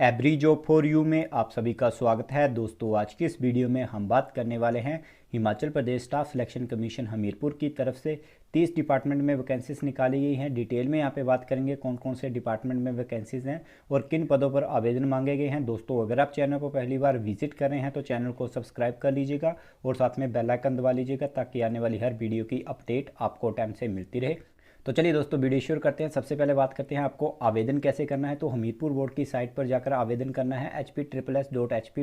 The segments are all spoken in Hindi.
एवरी जॉब फॉर यू में आप सभी का स्वागत है। दोस्तों, आज की इस वीडियो में हम बात करने वाले हैं Himachal Pradesh staff selection commission Hamirpur की तरफ से 30 डिपार्टमेंट में वैकेंसीज निकाली गई हैं। डिटेल में यहाँ पे बात करेंगे कौन कौन से डिपार्टमेंट में वैकेंसीज हैं और किन पदों पर आवेदन मांगे गए हैं। दोस्तों, अगर आप चैनल को पहली बार विजिट कर रहे हैं तो चैनल को सब्सक्राइब कर लीजिएगा और साथ में बेल आइकन दबा लीजिएगा ताकि आने वाली हर वीडियो की अपडेट आपको टाइम से मिलती रहे। तो चलिए दोस्तों, वीडियो शुरू करते हैं। सबसे पहले बात करते हैं आपको आवेदन कैसे करना है। तो हमीरपुर बोर्ड की साइट पर जाकर आवेदन करना है hp.hp.gov.in।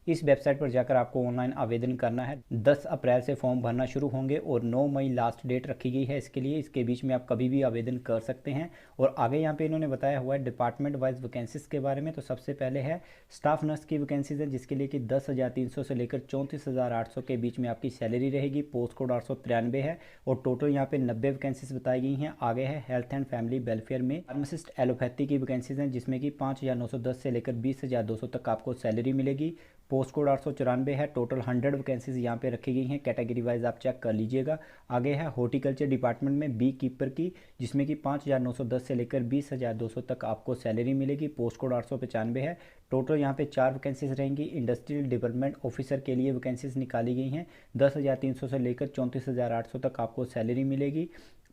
इस वेबसाइट पर जाकर आपको ऑनलाइन आवेदन करना है। 10 अप्रैल से फॉर्म भरना शुरू होंगे और 9 मई लास्ट डेट रखी गई है इसके लिए। इसके बीच में आप कभी भी आवेदन कर सकते हैं। और आगे यहाँ पे इन्होंने बताया हुआ है डिपार्टमेंट वाइज वैकेंसीज के बारे में। तो सबसे पहले है स्टाफ नर्स की वैकेंसीज है जिसके लिए कि 10,300 से लेकर 34,800 के बीच में आपकी सैलरी रहेगी। पोस्ट कोड 893 है और टोटल यहाँ पे 90 वैकेंसीज बताई गई हैं। आगे है हेल्थ एंड फैमिली वेलफेयर में फार्मासिस्ट एलोपैथी की वैकेंसीज हैं जिसमें कि 5,910 से लेकर 20,200 तक आपको सैलरी मिलेगी। पोस्ट कोड 894 है। टोटल 100 वैकेंसीज यहाँ पे रखी गई हैं। कैटेगरी वाइज आप चेक कर लीजिएगा। आगे है हॉर्टिकल्चर डिपार्टमेंट में बी कीपर की जिसमें कि 5,910 से लेकर 20,200 तक आपको सैलरी मिलेगी। पोस्ट कोड 895 है। टोटल यहाँ पे 4 वैकेंसीज रहेंगी। इंडस्ट्रियल डेवलपमेंट ऑफिसर के लिए वैकेंसीज निकाली गई हैं। 10,300 से लेकर 34,800 तक आपको सैलरी मिलेगी।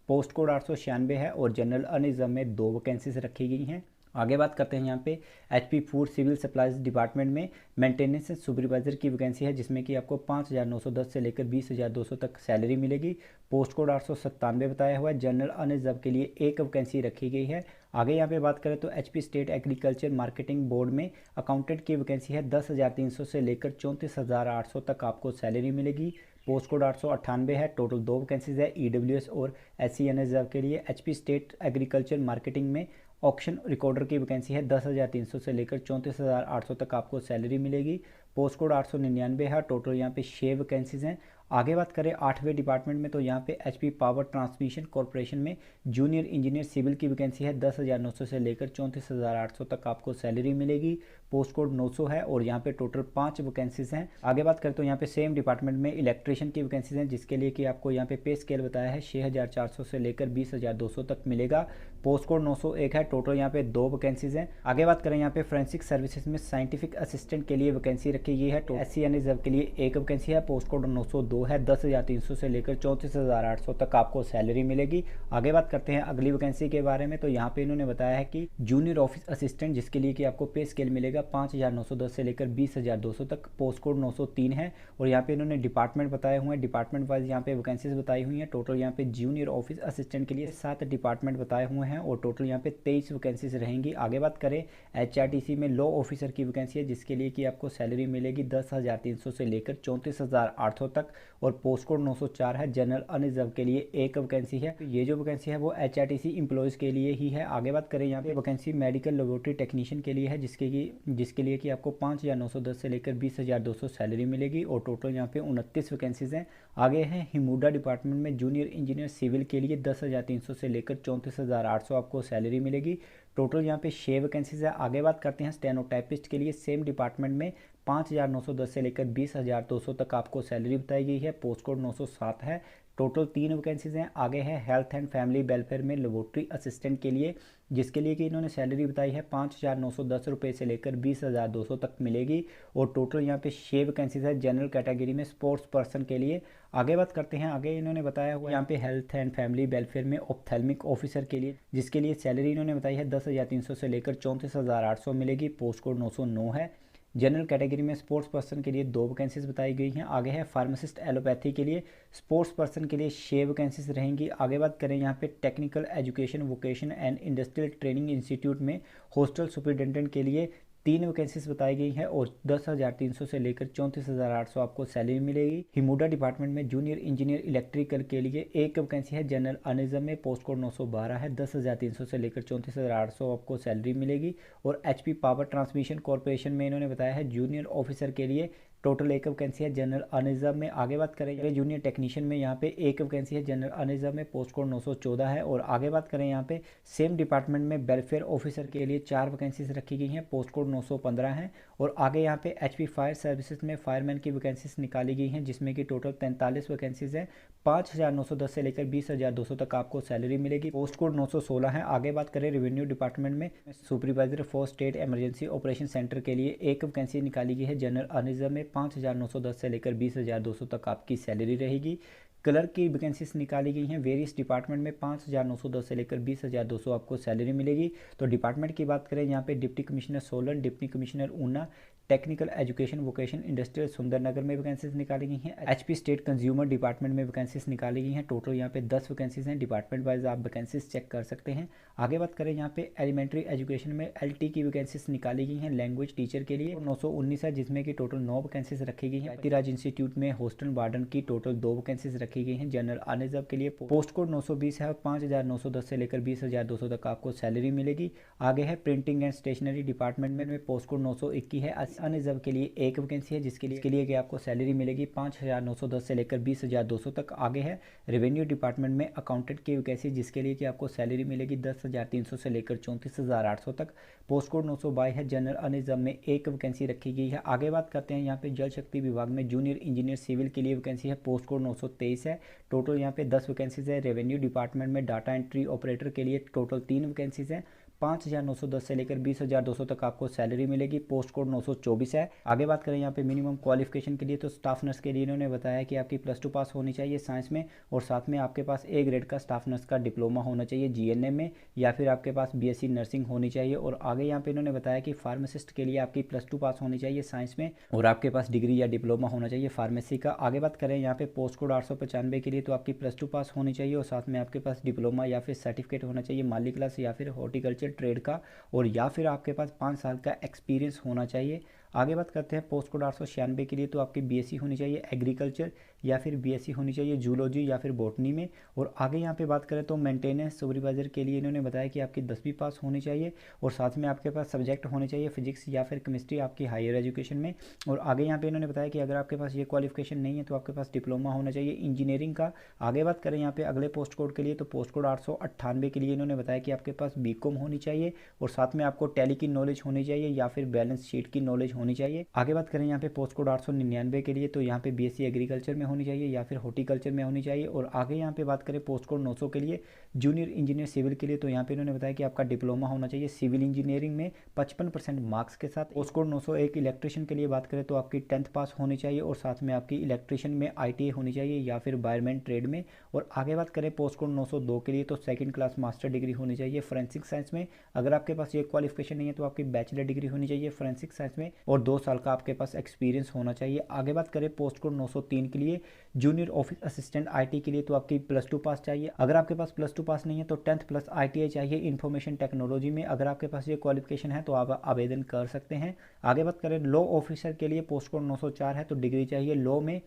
पोस्ट कोड 896 है और जनरल अनिज़म में 2 वैकेंसीज रखी गई हैं। आगे बात करते हैं यहाँ पे HP food civil supplies department में मेंटेनेंस सुपरवाइजर की वैकेंसी है जिसमें कि आपको 5,910 से लेकर 20,200 तक सैलरी मिलेगी। पोस्ट कोड 897 बताया हुआ है। जनरल अनरिजर्व के लिए 1 वैकेंसी रखी गई है। आगे यहाँ पे बात करें तो HP state agriculture marketing board में अकाउंटेंट की वैकेंसी है। 10,300 से लेकर 34,800 तक आपको सैलरी मिलेगी। पोस्ट कोड 898 है। टोटल 2 वैकेंसीज है ईडब्ल्यूएस और एससी एनरिजर्व के लिए। एचपी स्टेट एग्रीकल्चर मार्केटिंग में ऑक्शन रिकॉर्डर की वैकेंसी है। 10,300 से लेकर 34,800 तक आपको सैलरी मिलेगी। पोस्ट कोड 899 है। टोटल यहाँ पे 6 वैकेंसीज हैं। आगे बात करें 8वें डिपार्टमेंट में तो यहाँ पे एचपी पावर ट्रांसमिशन कॉर्पोरेशन में जूनियर इंजीनियर सिविल की वैकेंसी है। 10,900 से लेकर 34,800 तक आपको सैलरी मिलेगी। पोस्ट कोड 900 है और यहाँ पे टोटल 5 वैकेंसीज हैं। आगे बात करें तो यहाँ पे सेम डिपार्टमेंट में इलेक्ट्रिशियन की वैकेंसीज हैं जिसके लिए कि आपको यहाँ पे पे स्केल बताया है 6,400 से लेकर 20,200 तक मिलेगा। पोस्ट कोड 901 है। टोटल यहाँ पे 2 वैकेंसीज हैं। आगे बात करें यहाँ पे फोरेंसिक सर्विसेज में साइंटिफिक असिस्टेंट के लिए वैकेंसी रखी गई है। तो एससी एंड रिजर्व के लिए 1 वैकेंसी है। पोस्ट कोड 902 है। 10,300 से लेकर 34,800 तक आपको सैलरी मिलेगी। आगे बात करते हैं अगली वैकेंसी के बारे में। तो यहाँ पे इन्होंने बताया है कि जूनियर ऑफिस असिस्टेंट जिसके लिए कि आपको पे स्केल मिलेगा 5,910 से लेकर 20,200 तक। पोस्ट कोड 903 है और यहाँ पे इन्होंने डिपार्टमेंट बताए हुए हैं। डिपार्टमेंट वाइज यहाँ पे वैकेंसीज बताई हुई हैं। टोटल यहाँ पे जूनियर ऑफिस असिस्टेंट के लिए 7 डिपार्टमेंट बताए हुए हैं और टोटल यहाँ पे 23 वैकेंसीज रहेंगी। आगे बात करें एचआरटीसी में लॉ ऑफिसर की वैकेंसी है जिसके लिए कि आपको सैलरी मिलेगी 10,300 से लेकर 34,800 तक और पोस्ट कोड 904 है। जनरल अनरिजर्व के लिए 1 वैकेंसी है। ये जो वैकेंसी है वो एचआरटीसी एम्प्लॉयज़ के लिए ही है। आगे बात करें यहाँ पे वैकेंसी मेडिकल लेबोरेटरी टेक्नीशियन के लिए है जिसके लिए कि आपको 5,910 से लेकर 20,200 सैलरी मिलेगी और टोटल यहाँ पे 29 वैकेंसीज हैं। आगे है हिमूडा डिपार्टमेंट में जूनियर इंजीनियर सिविल के लिए 10,300 से लेकर 34,800 आपको सैलरी मिलेगी। टोटल यहाँ पे 6 वैकेंसीज है। आगे बात करते हैं स्टेनोटाइपिस्ट के लिए सेम डिपार्टमेंट में 5,910 से लेकर 20,200 तक आपको सैलरी बताई गई है। पोस्ट कोड 907 है। टोटल 3 वैकेंसीज हैं। आगे है हेल्थ एंड फैमिली वेलफेयर में लेबोरेटरी असिस्टेंट के लिए जिसके लिए कि इन्होंने सैलरी बताई है 5,910 रुपये से लेकर 20,200 तक मिलेगी और टोटल यहाँ पे 6 वैकेंसीज है जनरल कैटेगरी में स्पोर्ट्स पर्सन के लिए। आगे बात करते हैं। आगे इन्होंने बताया हुआ यहाँ पे हेल्थ एंड फैमिली वेलफेयर में ऑप्थेल्मिक ऑफिसर के लिए जिसके लिए सैलरी इन्होंने बताई है 10,300 से लेकर 34,800 मिलेगी। पोस्ट कोड 909 है। जनरल कैटेगरी में स्पोर्ट्स पर्सन के लिए 2 वैकेंसीज बताई गई हैं। आगे है फार्मासिस्ट एलोपैथी के लिए स्पोर्ट्स पर्सन के लिए 6 वैकेंसीज रहेंगी। आगे बात करें यहाँ पे technical education vocation and industrial training institute में हॉस्टल सुपरिटेंडेंट के लिए 3 वैकेंसीज बताई गई हैं और 10,300 से लेकर 34,800 आपको सैलरी मिलेगी। हिमूडा डिपार्टमेंट में जूनियर इंजीनियर इलेक्ट्रिकल के लिए 1 वैकेंसी है। जनरल अनिज़म में पोस्ट कोड 912 है। 10,300 से लेकर 34,800 आपको सैलरी मिलेगी। और एचपी पावर ट्रांसमिशन कॉर्पोरेशन में इन्होंने बताया है जूनियर ऑफिसर के लिए टोटल एक वैकेंसी है जनरल अनरिजर्व में। आगे बात करें जूनियर टेक्नीशियन में, यहाँ पे एक वैकेंसी है जनरल अनरिजर्व में, पोस्ट कोड 914 है। और आगे बात करें यहाँ पे सेम डिपार्टमेंट में वेलफेयर ऑफिसर के लिए 4 वैकेंसीज रखी गई हैं, पोस्ट कोड 915 है। और आगे यहाँ पे एचपी फायर सर्विसेज में फायरमैन की वैकेंसीज निकाली गई हैं, जिसमें कि टोटल 43 वैकेंसीज है। 5,910 से लेकर 20,200 तक आपको सैलरी मिलेगी, पोस्ट कोड 916 है। आगे बात करें रेवेन्यू डिपार्टमेंट में supervisor for state emergency operation centre के लिए एक वैकेंसी निकाली गई है जनरल अनरिजर्व में। 5,910 से लेकर 20,200 तक आपकी सैलरी रहेगी। क्लर्क की वैकेंसीज निकाली गई हैं वेरियस डिपार्टमेंट में, 5,910 से लेकर 20,200 आपको सैलरी मिलेगी। तो डिपार्टमेंट की बात करें यहाँ पे deputy commissioner Solan, deputy commissioner Una, technical education vocation industrial Sundarnagar में वैकेंसीज निकाली गई हैं। एचपी स्टेट कंज्यूमर डिपार्टमेंट में वैकेंसीज निकाली गई हैं। टोटल यहाँ पे 10 वैकेंसीज हैं, डिपार्टमेंट वाइज आप वैकेंसीज चेक कर सकते हैं। आगे बात करें यहाँ पे एलिमेंट्री एजुकेशन में एलटी की वैकेंसीज निकाली गई हैं लैंग्वेज टीचर के लिए, 919 है, जिसमें कि टोटल 9 वैकेंसीज रखी गई हैं। राज इंस्टीट्यूट में हॉस्टल वार्डन की टोटल 2 वैकेंसीज रखी गई हैं जनरल अनरिजर्व के लिए, पोस्ट कोड 920 है। 5,910 से लेकर 20,200 तक आपको सैलरी मिलेगी। आगे है प्रिंटिंग एंड स्टेशनरी डिपार्टमेंट में पोस्ट कोड 921 है। अनरिजर्व के लिए एक वैकेंसी है, जिसके लिए कि आपको सैलरी मिलेगी 5,910 से लेकर 20,200 तक। आगे है रेवेन्यू डिपार्टमेंट में अकाउंटेंट की वैकेंसी, जिसके लिए कि आपको सैलरी मिलेगी 10,300 से लेकर 34,800 तक, पोस्ट कोड 922 है। जनरल अनरिजर्व में एक वैकेंसी रखी गई है। आगे बात करते हैं यहाँ पे जल शक्ति विभाग में जूनियर इंजीनियर सिविल के लिए वैकेंसी है, पोस्ट कोड 923 है। टोटल यहाँ पे 10 वैकेंसीज है। रेवेन्यू डिपार्टमेंट में डाटा एंट्री ऑपरेटर के लिए टोटल 3 वैकेंसीज हैं। 5,910 से लेकर 20,200 तक आपको सैलरी मिलेगी, पोस्ट कोड 924 है। आगे बात करें यहाँ पे मिनिमम क्वालिफिकेशन के लिए, तो स्टाफ नर्स के लिए इन्होंने बताया कि आपकी +2 पास होनी चाहिए साइंस में, और साथ में आपके पास ए ग्रेड का स्टाफ नर्स का डिप्लोमा होना चाहिए जीएनएम में, या फिर आपके पास बीएससी नर्सिंग होनी चाहिए। और आगे यहाँ पे इन्होंने बताया कि फार्मासिस्ट के लिए आपकी +2 पास होनी चाहिए साइंस में, और आपके पास डिग्री या डिप्लोमा होना चाहिए फार्मेसी का। आगे बात करें यहाँ पे पोस्ट कोड 895 के लिए, तो आपकी +2 पास होनी चाहिए, और साथ में आपके पास डिप्लोमा या फिर सर्टिफिकेट होना चाहिए माली क्लास या फिर हॉर्टिकल्चर ट्रेड का, और या फिर आपके पास 5 साल का एक्सपीरियंस होना चाहिए। आगे बात करते हैं पोस्ट कोड 896 के लिए, तो आपकी बीएससी होनी चाहिए एग्रीकल्चर, या फिर बीएससी होनी चाहिए जूलॉजी या फिर बॉटनी में। और आगे यहाँ पे बात करें तो मेंटेनेंस सुपरवाइजर के लिए इन्होंने बताया कि आपकी 10वीं पास होनी चाहिए, और साथ में आपके पास सब्जेक्ट होने चाहिए फिजिक्स या फिर केमिस्ट्री आपकी हायर एजुकेशन में। और आगे यहाँ पे इन्होंने बताया कि अगर आपके पास ये क्वालिफिकेशन नहीं है तो आपके पास डिप्लोमा होना चाहिए इंजीनियरिंग का। आगे बात करें यहाँ पे अगले पोस्ट कोड के लिए, तो पोस्ट कोड 898 के लिए इन्होंने बताया कि आपके पास बीकॉम होनी चाहिए, और साथ में आपको टैली की नॉलेज होनी चाहिए या फिर बैलेंस शीट की नॉलेज होनी चाहिए। आगे बात करें यहाँ पे पोस्ट कोड 899 के लिए, तो यहाँ पे बीएससी एग्रीकल्चर में होनी चाहिए या फिर हॉर्टिकल्चर में होनी चाहिए। और आगे यहाँ पे बात करें पोस्ट कोड 900 के लिए जूनियर इंजीनियर सिविल के लिए, तो यहाँ पे इन्होंने बताया कि आपका डिप्लोमा होना चाहिए सिविल इंजीनियरिंग में 55% मार्क्स के साथ। पोस्ट कोड 901 इलेक्ट्रिशियन के लिए बात करें तो आपकी 10th पास होनी चाहिए, और साथ में आपकी इलेक्ट्रिशियन में ITA होनी चाहिए या फिर वायरमैन ट्रेड में। और आगे बात करें पोस्ट कोड 902 के लिए, तो 2nd क्लास मास्टर डिग्री होनी चाहिए फोरेंसिक साइंस में। अगर आपके पास ये क्वालिफिकेशन नहीं है तो आपकी बैचलर डिग्री होनी चाहिए फोरेंसिक साइंस में, और 2 साल का आपके पास एक्सपीरियंस होना चाहिए। आगे बात करें पोस्ट कोड 903 के लिए जूनियर ऑफिस असिस्टेंट IT के लिए, तो आपकी +2 पास चाहिए। अगर आपके पास +2 पास नहीं है तो 10th प्लस ITA चाहिए इंफॉर्मेशन टेक्नोलॉजी में। अगर आपके पास ये क्वालिफिकेशन है तो आप आवेदन कर सकते हैं। आगे बात करें लॉ ऑफिसर के लिए, पोस्ट कोड 904 है, तो डिग्री चाहिए लॉ में।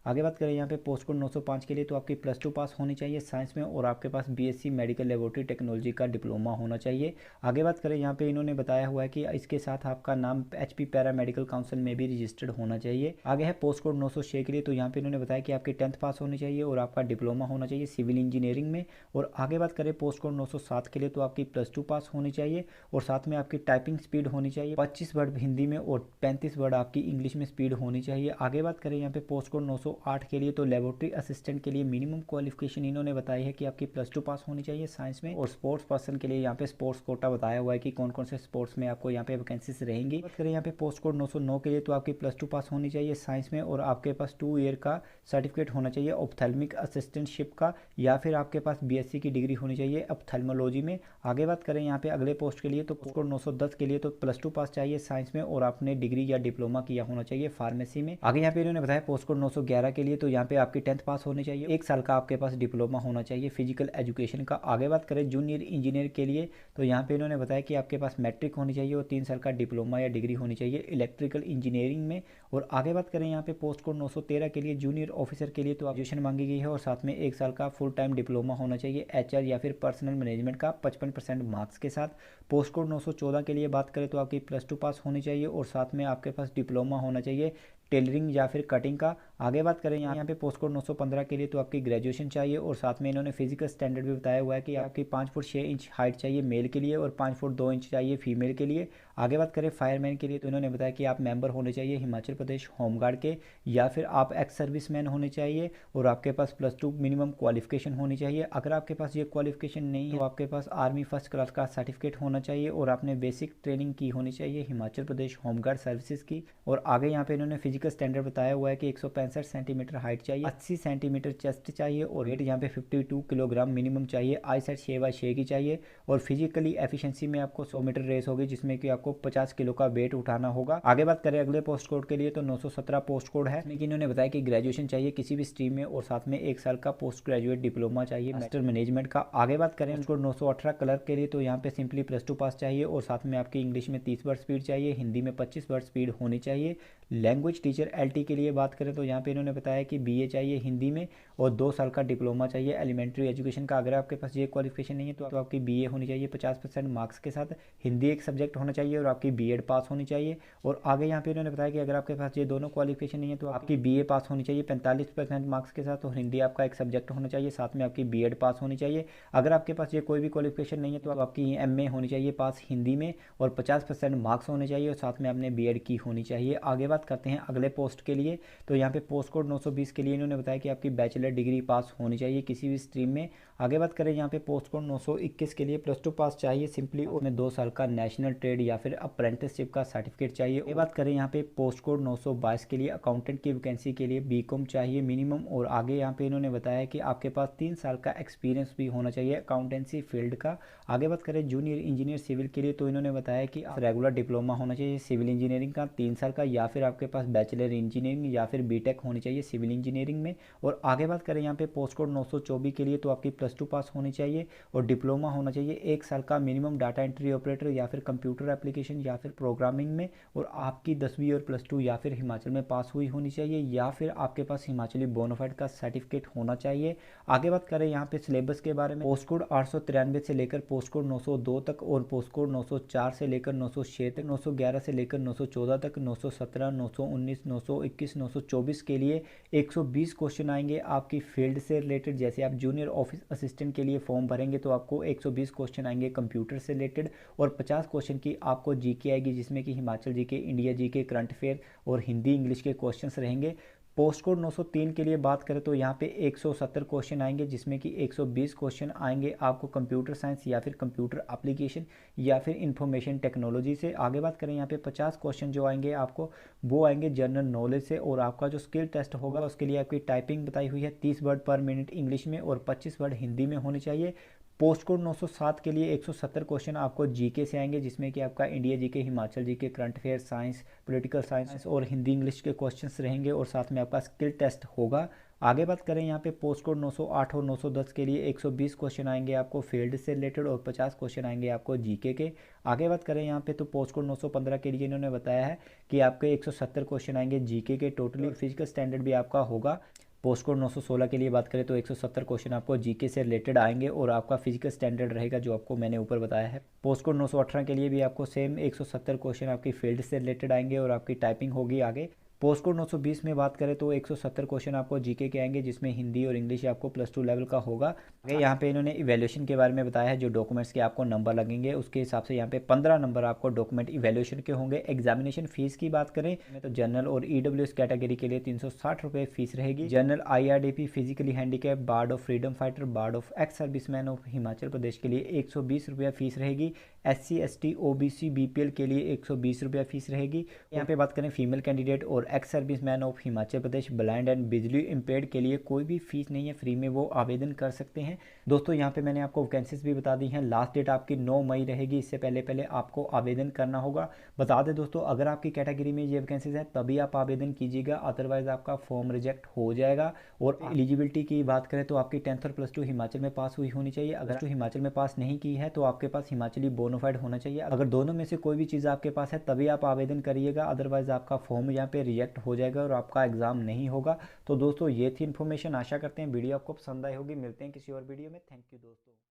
आगे बात करें यहाँ पे पोस्ट कोड 905 के लिए, तो आपकी +2 पास होनी चाहिए साइंस में, और आपके पास BSc मेडिकल लेबोरेटरी टेक्नोलॉजी का डिप्लोमा होना चाहिए। आगे बात करें यहाँ पे इन्होंने बताया हुआ है कि इसके साथ आपका नाम HP पैरा मेडिकल काउंसिल में भी रजिस्टर्ड होना चाहिए। आगे है पोस्ट कोड 906 के लिए, तो यहाँ पे इन्होंने बताया कि आपकी 10th पास होनी चाहिए और आपका डिप्लोमा होना चाहिए सिविल इंजीनियरिंग में। और आगे बात करें पोस्ट कोड 907 के लिए, तो आपकी +2 पास होनी चाहिए, और साथ में आपकी टाइपिंग स्पीड होनी चाहिए 25 वर्ड हिंदी में और 35 वर्ड आपकी इंग्लिश में स्पीड होनी चाहिए। आगे बात करें यहाँ पे पोस्ट कोड 908 के लिए, तो लेबोरेटरी असिस्टेंट के लिए मिनिमम क्वालिफिकेशन इन्होंने बताई है कि आपकी +2 पास होनी चाहिए साइंस में। और स्पोर्ट्स पर्सन के लिए यहाँ पे स्पोर्ट्स कोटा बताया हुआ है कि कौन कौन से स्पोर्ट्स में आपको यहाँ पे वैकेंसीज रहेंगी। बात करें यहाँ पे पोस्ट कोड 909 के लिए, तो आपकी +2 पास होनी चाहिए साइंस में, और आपके पास 2 ईयर का सर्टिफिकेट होना चाहिए ऑप्थेल्मिक असिस्टेंटशिप का, या फिर आपके पास BSc की डिग्री होनी चाहिए ऑप्थेल्मोलॉजी में। आगे बात करें यहाँ पे अगले पोस्ट के लिए, तो पोस्ट कोड 910 के लिए तो +2 पास चाहिए साइंस में, और आपने डिग्री या डिप्लोमा किया होना चाहिए फार्मेसी में। आगे यहाँ पे इन्होंने बताया पोस्ट कोड 911 के लिए, तो यहाँ पे आपकी 10th पास होनी चाहिए, 1 साल का आपके पास डिप्लोमा होना चाहिए फिजिकल एजुकेशन का। आगे बात करें जूनियर इंजीनियर के लिए, तो यहाँ पे इन्होंने बताया कि आपके पास मैट्रिक होनी चाहिए और 3 साल का डिप्लोमा या डिग्री होनी चाहिए इलेक्ट्रिकल इंजीनियरिंग में। और आगे बात करें यहाँ पे पोस्ट कोड 913 के लिए जूनियर ऑफिसर के लिए, तो ग्रेजुएशन मांगी गई है, और साथ में 1 साल का फुल टाइम डिप्लोमा होना चाहिए HR या फिर पर्सनल मैनेजमेंट का 55% मार्क्स के साथ। पोस्ट कोड 914 के लिए बात करें तो आपकी +2 पास होनी चाहिए, और साथ में आपके पास डिप्लोमा होना चाहिए टेलरिंग या फिर कटिंग का। आगे बात करें यहाँ पे पोस्ट कोड 915 के लिए तो आपकी ग्रेजुएशन चाहिए और साथ में इन्होंने फिजिकल स्टैंडर्ड भी बताया हुआ है कि आपकी 5 फुट 6 इंच हाइट चाहिए मेल के लिए और 5 फुट 2 इंच चाहिए फीमेल के लिए। आगे बात करें फायरमैन के लिए तो इन्होंने बताया कि आप मेंबर होने चाहिए हिमाचल प्रदेश होमगार्ड के, या फिर आप एक्स सर्विसमैन होने चाहिए और आपके पास +2 मिनिमम क्वालिफिकेशन होनी चाहिए। अगर आपके पास ये क्वालिफिकेशन नहीं है तो आपके पास आर्मी फर्स्ट क्लास का सर्टिफिकेट होना चाहिए और आपने बेसिक ट्रेनिंग की होनी चाहिए हिमाचल प्रदेश होमगार्ड सर्विसेज की। और आगे यहाँ पे इन्होंने फिजिकल स्टैंडर्ड बताया हुआ है कि 165 सेंटीमीटर हाइट चाहिए, 80 सेंटीमीटर चेस्ट चाहिए और वेट यहाँ पे 52 किलोग्राम मिनिमम चाहिए। आई सेट 6x6 की चाहिए और फिजिकली एफिशिएंसी में आपको 100 मीटर रेस होगी जिसमें कि आपको 50 किलो का वेट उठाना होगा। आगे बात करें अगले पोस्ट कोड के लिए तो 917 पोस्ट कोड है, इसमें कि इन्होंने बताया कि ग्रेजुएशन चाहिए किसी भी स्ट्रीम में और साथ में 1 साल का पोस्ट ग्रेजुएट डिप्लोमा चाहिए मास्टर मैनेजमेंट का। आगे बात करें पोस्ट कोड 918 कलर के लिए तो यहाँ पे सिंपली +2 पास चाहिए और साथ में आपकी इंग्लिश में 30 वर्ड स्पीड चाहिए, हिंदी में 25 वर्ड स्पीड होनी चाहिए। लैंग्वेज टीचर एलटी के लिए बात करें तो यहाँ पे इन्होंने बताया कि बीए चाहिए हिंदी में और 2 साल का डिप्लोमा चाहिए एलिमेंट्री एजुकेशन का। अगर आपके पास ये क्वालिफिकेशन नहीं है तो आपकी बीए होनी चाहिए 50% मार्क्स के साथ, हिंदी एक सब्जेक्ट होना चाहिए और आपकी बीएड पास होनी चाहिए। और आगे यहाँ पे इन्होंने बताया कि अगर आपके पास ये दोनों क्वालिफिकेशन नहीं है तो आपकी बीए पास होनी चाहिए 45% मार्क्स के साथ और हिंदी आपका एक सब्जेक्ट होना चाहिए, साथ में आपकी बीएड पास होनी चाहिए। अगर आपके पास ये कोई भी क्वालिफिकेशन नहीं है तो आपकी एमए होनी चाहिए पास हिंदी में और 50% मार्क्स होने चाहिए और साथ में आपने बीएड की होनी चाहिए। आगे बात करते हैं अगले पोस्ट के लिए तो यहाँ पे पोस्ट कोड 920 के लिए इन्होंने बताया कि आपकी बैचलर डिग्री पास होनी चाहिए किसी भी स्ट्रीम में। आगे बात करें यहाँ पे पोस्ट कोड 921 के लिए +2 पास चाहिए सिंपली और 2 साल का नेशनल ट्रेड या फिर अप्रेंटिसशिप का सर्टिफिकेट चाहिए। ये बात करें यहाँ पे पोस्ट कोड 922 के लिए अकाउंटेंट की वैकेंसी के लिए बीकॉम चाहिए मिनिमम और आगे यहाँ पे इन्होंने बताया कि आपके पास 3 साल का एक्सपीरियंस भी होना चाहिए अकाउंटेंसी फील्ड का। आगे बात करें जूनियर इंजीनियर सिविल के लिए तो इन्होंने बताया कि रेगुलर डिप्लोमा होना चाहिए सिविल इंजीनियरिंग का 3 साल का, या फिर आपके पास बैचलर इंजीनियरिंग या फिर बीटेक होनी चाहिए सिविल इंजीनियरिंग में। और आगे बात करें यहाँ पे पोस्ट कोड 924 के लिए तो आपकी +2 पास होनी चाहिए और डिप्लोमा होना चाहिए 1 साल का मिनिमम डाटा एंट्री ऑपरेटर या फिर कंप्यूटर एप्लीकेशन या फिर प्रोग्रामिंग में, और आपकी 10वीं और +2 या फिर हिमाचल में पास हुई होनी चाहिए या फिर आपके पास हिमाचली बोनाफाइड का सर्टिफिकेट होना चाहिए। आगे बात करें यहाँ पे सिलेबस के बारे में पोस्ट कोड 893 से लेकर पोस्ट कोड 902 तक और पोस्ट कोड 904 से लेकर 906 तक, 911 से लेकर 914 तक, 917, 919, 921, 924 के लिए 120 क्वेश्चन आएंगे आपकी फील्ड से रिलेटेड। जैसे आप जूनियर ऑफिस असिस्टेंट के लिए फॉर्म भरेंगे तो आपको 120 क्वेश्चन आएंगे कंप्यूटर से रिलेटेड और 50 क्वेश्चन की आपको जीके आएगी जिसमें कि Himachal GK, India GK, current affair और हिंदी इंग्लिश के क्वेश्चंस रहेंगे। पोस्ट कोड 903 के लिए बात करें तो यहाँ पे 170 क्वेश्चन आएंगे जिसमें कि 120 क्वेश्चन आएंगे आपको कंप्यूटर साइंस या फिर कंप्यूटर एप्लीकेशन या फिर इंफॉर्मेशन टेक्नोलॉजी से। आगे बात करें यहाँ पे 50 क्वेश्चन जो आएंगे आपको वो आएंगे जनरल नॉलेज से और आपका जो स्किल टेस्ट होगा उसके लिए आपकी टाइपिंग बताई हुई है 30 वर्ड पर मिनट इंग्लिश में और 25 वर्ड हिंदी में होने चाहिए। पोस्ट कोड 907 के लिए 170 क्वेश्चन आपको जीके से आएंगे जिसमें कि आपका India GK, Himachal GK, current affair, science, political science और हिंदी इंग्लिश के क्वेश्चंस रहेंगे और साथ में आपका स्किल टेस्ट होगा। आगे बात करें यहाँ पे पोस्ट कोड 908 और 910 के लिए 120 क्वेश्चन आएंगे आपको फील्ड से रिलेटेड और 50 क्वेश्चन आएंगे आपको जीके के। आगे बात करें यहाँ पे तो पोस्ट कोड 915 के लिए इन्होंने बताया है कि आपके 170 क्वेश्चन आएंगे जीके के टोटली, फिजिकल स्टैंडर्ड भी आपका होगा। पोस्ट कोड 916 के लिए बात करें तो 170 क्वेश्चन आपको जीके से रिलेटेड आएंगे और आपका फिजिकल स्टैंडर्ड रहेगा जो आपको मैंने ऊपर बताया है। पोस्ट कोड 918 के लिए भी आपको सेम 170 क्वेश्चन आपकी फील्ड से रिलेटेड आएंगे और आपकी टाइपिंग होगी आगे। पोस्ट कोड 920 में बात करें तो 170 क्वेश्चन आपको जीके के आएंगे जिसमें हिंदी और इंग्लिश आपको +2 लेवल का होगा। आगे यहाँ पे इन्होंने इवैल्यूएशन के बारे में बताया है, जो डॉक्यूमेंट्स के आपको नंबर लगेंगे उसके हिसाब से यहाँ पे 15 नंबर आपको डॉक्यूमेंट इवैल्यूएशन के होंगे। एग्जामिनेशन फीस की बात करें तो जनरल और ईडब्ल्यूएस कैटेगरी के लिए 360 रुपये फीस रहेगी। General IRDP, physically handicap, ward of freedom fighter, ward of ex serviceman of Himachal Pradesh के लिए 120 रुपया फीस रहेगी। SC ST OBC BPL के लिए 120 रुपया फीस रहेगी। यहाँ पे बात करें फीमेल कैंडिडेट और x serviceman of Himachal Pradesh, blind and visually impaired के लिए कोई भी फीस नहीं है, फ्री में वो आवेदन कर सकते हैं। दोस्तों यहाँ पे मैंने आपको वैकेंसीज भी बता दी हैं। लास्ट डेट आपकी 9 मई रहेगी, इससे पहले पहले आपको आवेदन करना होगा। बता दें दोस्तों, अगर आपकी कैटेगरी में ये वैकेंसीज है तभी आप आवेदन कीजिएगा, अदरवाइज आपका फॉर्म रिजेक्ट हो जाएगा। और एलिजिबिलिटी की बात करें तो आपकी 10th और +2 हिमाचल में पास हुई होनी चाहिए। अगर तो हिमाचल में पास नहीं की है तो आपके पास हिमाचली बोनाफाइड होना चाहिए। अगर दोनों में से कोई भी चीज़ आपके पास है तभी आप आवेदन करिएगा, अदरवाइज आपका फॉर्म यहाँ पे रिजेक्ट हो जाएगा और आपका एग्जाम नहीं होगा। तो दोस्तों ये थी इन्फॉर्मेशन, आशा करते हैं वीडियो आपको पसंद आई होगी। मिलते हैं किसी और वीडियो में। थैंक यू दोस्तों।